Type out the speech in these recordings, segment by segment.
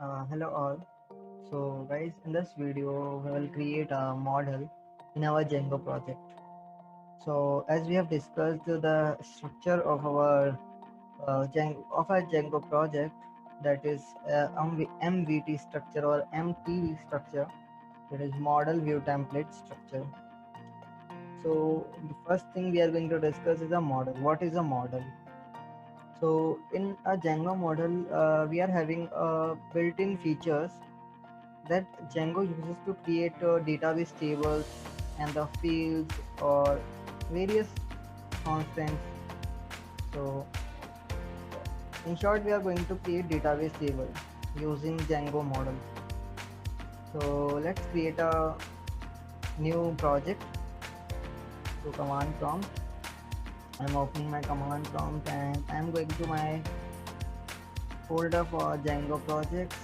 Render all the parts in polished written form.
Hello all. So guys, in this video we will create a model in our Django project. So as we have discussed the structure of our Django project, that is MVT structure or MTV structure, that is model view template structure. So the first thing we are going to discuss is a model. What is a model? So in a Django model, we are having built-in features that Django uses to create database tables and the fields or various constants. So in short, we are going to create database table using Django model. So let's create a new project to command prompt. I'm opening my command prompt and I'm going to my folder for Django projects,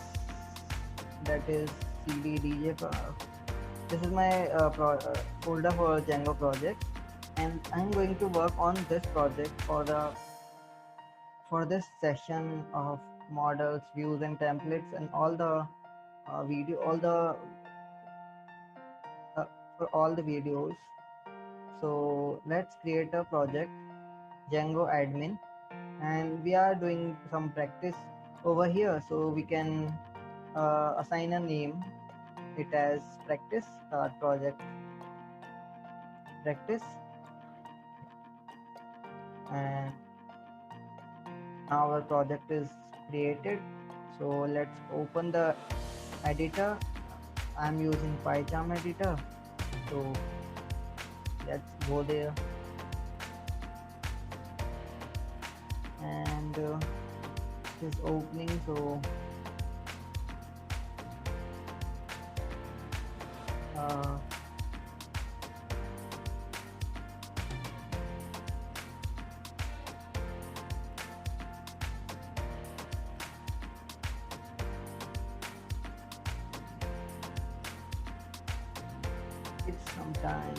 that is cddj. This is my folder for Django project, and I'm going to work on this project for this session of models, views, and templates, and all the uh, for all the videos. So let's create a project, Django admin, and we are doing some practice over here, so we can assign a name it as practice, project practice, and our project is created. So let's open the editor. I'm using PyCharm editor, so let's go there, and it is opening. So uh, it's some time.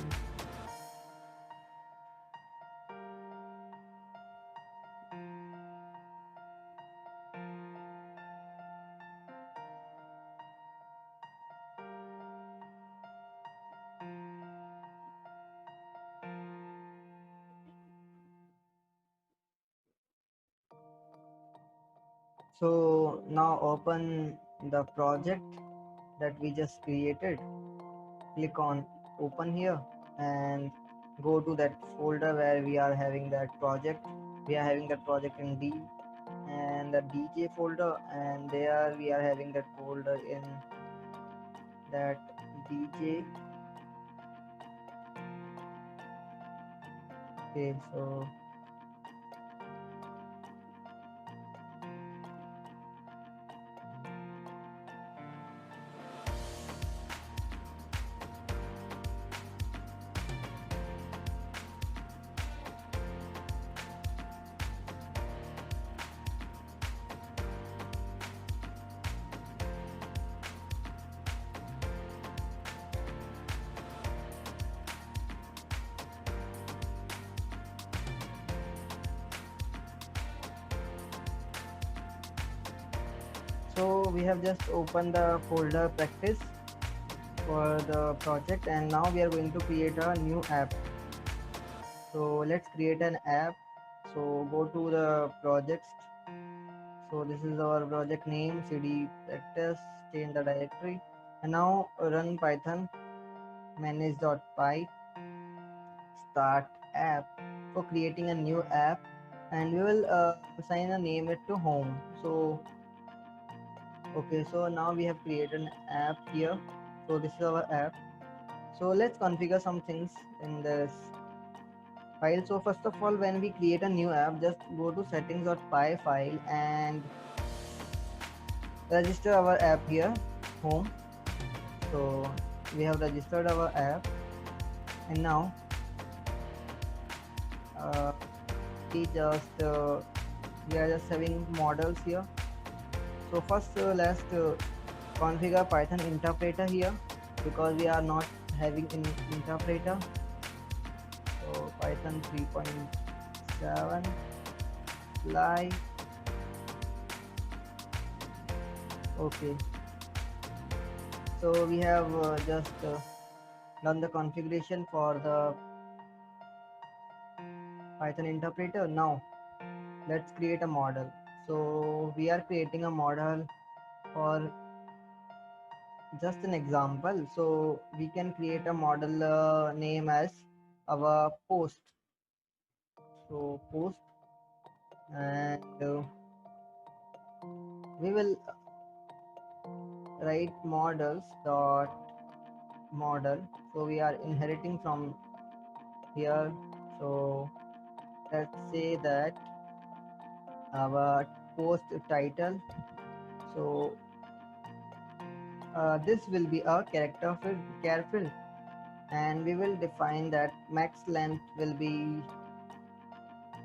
So now open the project that we just created. Click on open here and go to that folder where we are having that project. We are having that project in D and the DJ folder, and there we are having that folder in that DJ. Okay, so we have just opened the folder practice for the project, and now we are going to create a new app. So let's create an app. So go to the projects. So this is our project name, cd practice, change the directory, and now run python manage.py start app for creating a new app, and we will assign a name it to home. So okay, so now we have created an app here. So this is our app. So let's configure some things in this file. So first of all, when we create a new app, just go to settings.py file and register our app here, home. So we have registered our app, and now uh, we just we are just having models here. So first let's configure Python interpreter here, because we are not having an interpreter. So Python 3.7 live. Okay, so we have just done the configuration for the Python interpreter. Now let's create a model. So we are creating a model for just an example. So we can create a model name as our post. So post, and we will write models dot model. So we are inheriting from here. So let's say that our post title. So this will be a character field, char field, and we will define that max length will be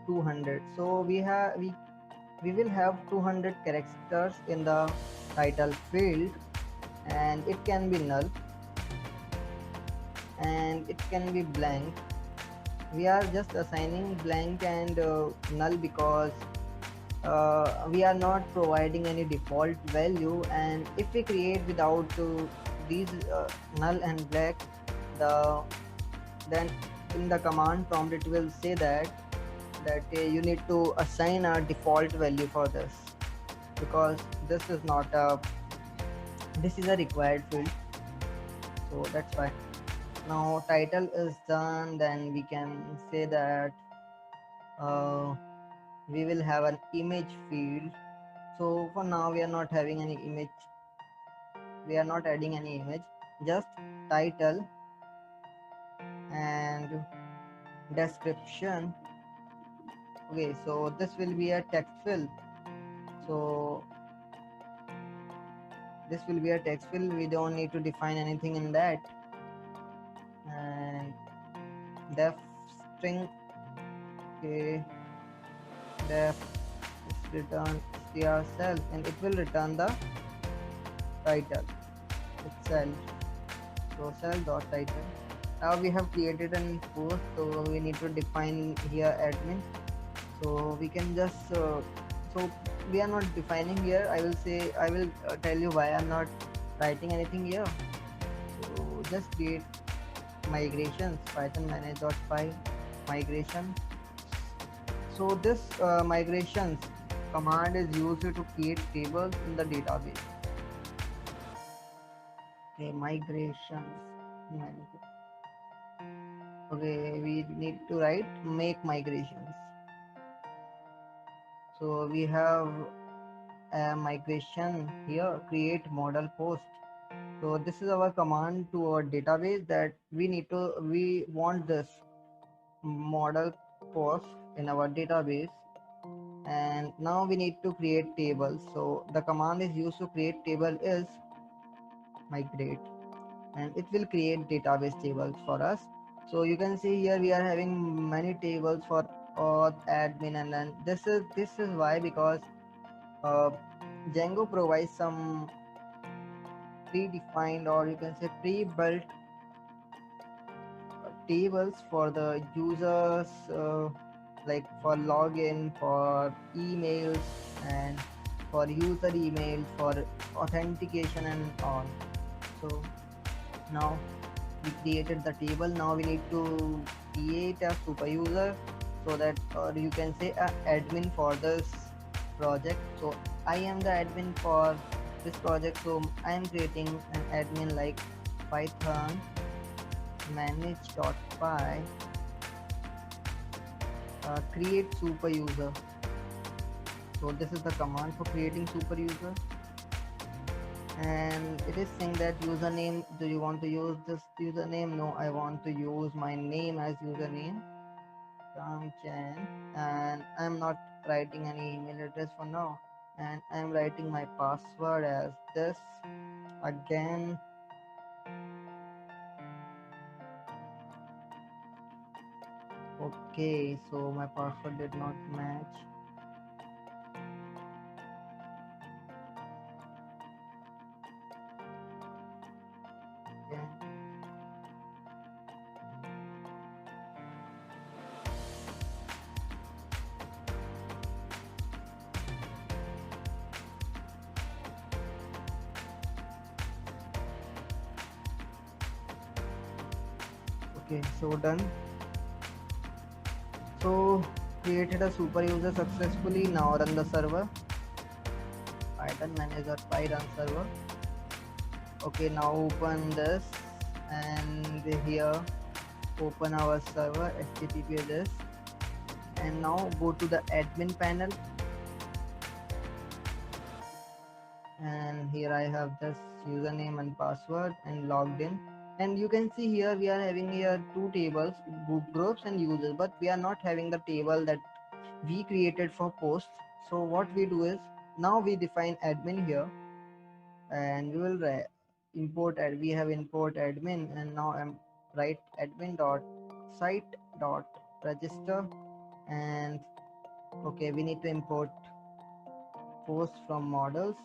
200. So we will have 200 characters in the title field, and it can be null and it can be blank. We are just assigning blank and null because we are not providing any default value, and if we create without these null and blank, the then in the command prompt it will say that you need to assign a default value for this, because this is not a this is a required field. So that's why. Now title is done, then we can say that uh, we will have an image field. So for now we are not having any image, we are not adding any image, just title and description. Okay, so this will be a text field. So this will be a text field, we don't need to define anything in that. And def string, okay, def is return str self, and it will return the title itself. So cell dot title. Now we have created an post, so we need to define here admin. So we can just so we are not defining here. I will tell you why I'm not writing anything here. So just create migrations, python manage.py migration. So this migrations command is used to create tables in the database. Okay, migrations. Okay, we need to write make migrations. So we have a migration here, create model post. So this is our command to our database that we want this model post in our database, and now we need to create tables. So the command is used to create table is migrate, and it will create database tables for us. So you can see here we are having many tables for auth, admin, and then this is why, because uh, Django provides some predefined, or you can say pre-built tables for the users, like for login, for emails, and for user email, for authentication and all. So now we created the table. Now we need to create a super user, so that, or you can say a admin for this project. So I am the admin for this project, so I am creating an admin like python manage.py create super user. So this is the command for creating super user, and it is saying that username, do you want to use this username? No, I want to use my name as username, Ramchan, and I'm not writing any email address for now, and I'm writing my password as this again. Okay, so my password did not match. Yeah. Okay, so done. So created a super user successfully. Now run the server. Python manager run server. Okay, now open this and here open our server http this, and now go to the admin panel, and here I have this username and password and logged in. And you can see here we are having here two tables, groups and users, but we are not having the table that we created for posts. So what we do is, now we define admin here, and we will import we have import admin, and now I'm write admin dot site dot register. And okay, we need to import post from models,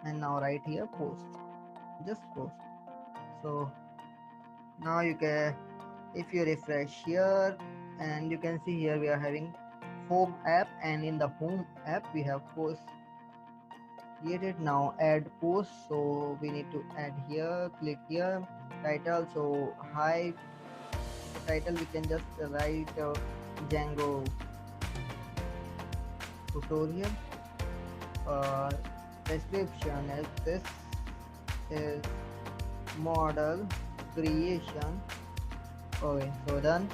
and now right here post, just post. So now you can, if you refresh here, and you can see here we are having home app, and in the home app we have post created. Now add post, so we need to add here, click here, title. So hi, title we can just write Django tutorial. Description is this is model creation. Okay, so done.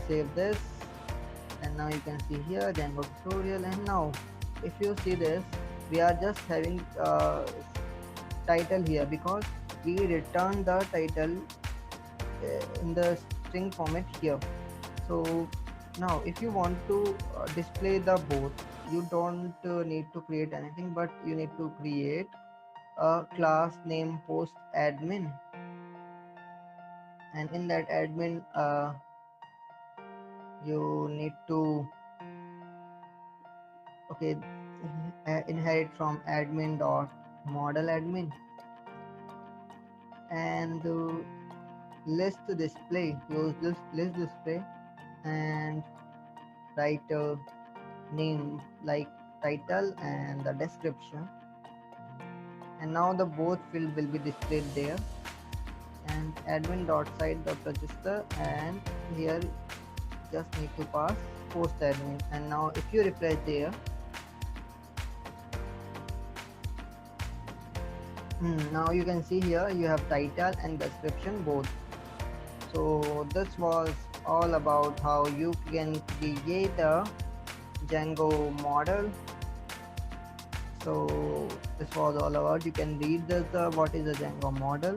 Save this, and now you can see here Django tutorial. And now if you see this, we are just having title here because we return the title in the string format here. So now if you want to display the both, you don't need to create anything, but you need to create a class name post admin, and in that admin you need to okay inherit from admin dot model admin, and list display, use this list display, and write a name like title and the description, and now the both field will be displayed there. And admin dot site dot register, and here just need to pass post admin. And now if you refresh there, now you can see here you have title and description both. So this was all about how you can create a Django model. So this was all about, you can read this what is a Django model.